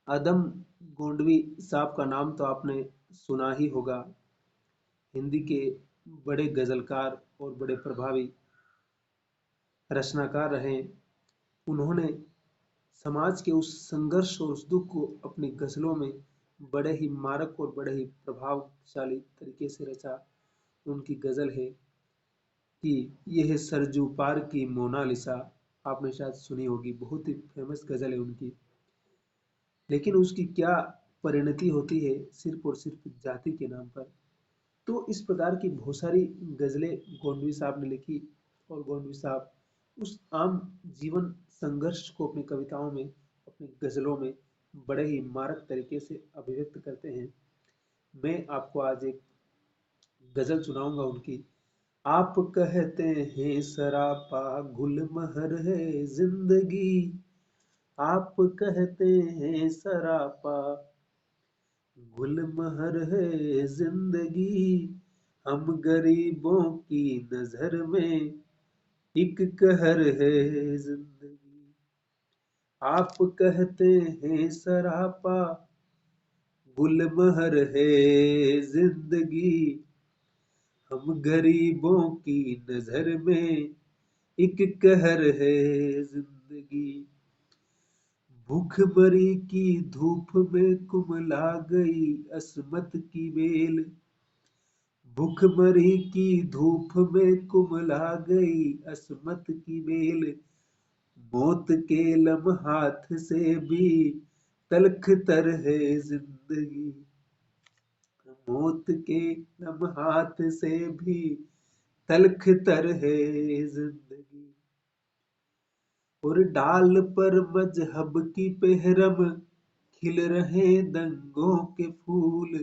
आदम गोंडवी साहब का नाम तो आपने सुना ही होगा। हिंदी के बड़े गजलकार और बड़े प्रभावी रचनाकार रहे। उन्होंने समाज के उस संघर्ष और उस दुख को अपनी गजलों में बड़े ही मारक और बड़े ही प्रभावशाली तरीके से रचा। उनकी गजल है कि यह है सरजू पार की मोनालिसा। आपने शायद सुनी होगी, बहुत ही फेमस गजल है उनकी। लेकिन उसकी क्या परिणति होती है सिर्फ और सिर्फ जाति के नाम पर। तो इस प्रकार की बहुत सारी गजलें गोंडवी साहब ने लिखी और गोंडवी साहब उस आम जीवन संघर्ष को अपनी कविताओं में, अपनी गजलों में बड़े ही मारक तरीके से अभिव्यक्त करते हैं। मैं आपको आज एक गजल सुनाऊंगा उनकी। आप कहते हैं सरापा गुलमहर है जिंदगी, आप कहते हैं सरापा गुलमहर है जिंदगी, हम गरीबों की नजर में एक कहर है जिंदगी। आप कहते हैं सरापा गुलमहर है जिंदगी, हम गरीबों की नजर में एक कहर है जिंदगी। भूखमरी की धूप में कुमला गई अस्मत की बेल, भूखमरी की धूप में कुमला गई अस्मत की बेल, मौत के लम्हात से भी तलख तर है जिंदगी, मौत के लम्हात से भी तलख तर है जिंदगी। और डाल पर मजहब की पेहरम खिल रहे दंगों के फूल,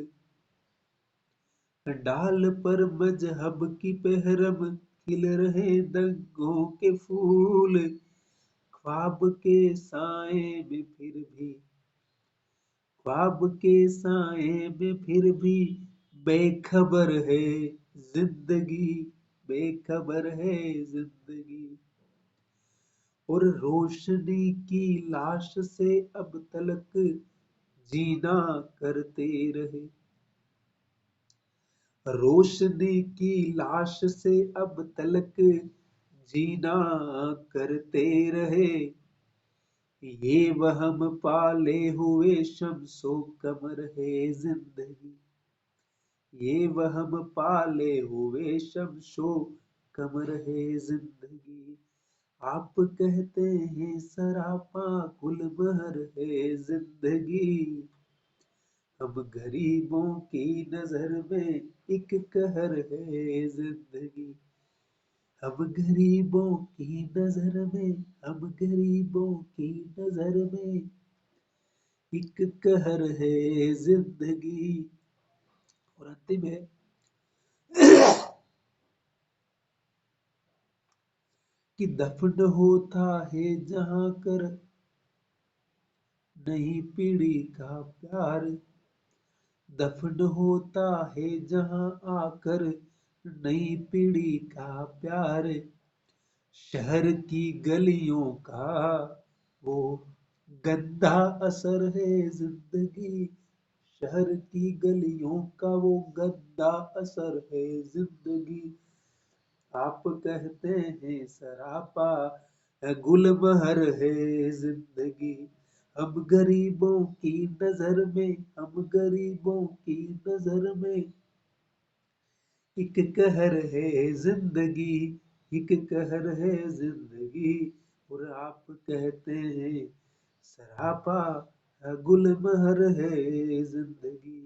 डाल पर मजहब की पेहरम खिल रहे दंगों के फूल, ख्वाब के साए में फिर भी, ख्वाब के साए में फिर भी बेखबर है जिंदगी, बेखबर है जिंदगी। और रोशनी की लाश से अब तलक जीना करते रहे, रोशनी की लाश से अब तलक जीना करते रहे, ये वहम पाले हुए शम्सो कमर है जिंदगी, ये वहम पाले हुए शम्सो कमर है जिंदगी। आप कहते हैं सरापा गुलमहर है जिंदगी, हम गरीबों की नजर में एक कहर है जिंदगी, हम गरीबों की नजर में, हम गरीबों की नजर में एक कहर है जिंदगी। और अंतिम है कि दफन होता है जहां कर नई पीढ़ी का प्यार, दफन होता है जहां आकर नई पीढ़ी का प्यार, शहर की गलियों का वो गंदा असर है जिंदगी, शहर की गलियों का वो गंदा असर है जिंदगी। आप कहते हैं सरापा गुलमहर है जिंदगी, हम गरीबों की नजर में, हम गरीबों की नजर में एक कहर है जिंदगी, एक कहर है जिंदगी। और आप कहते हैं सरापा गुलमहर है जिंदगी,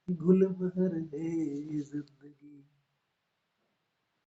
गुलमहर है जिंदगी।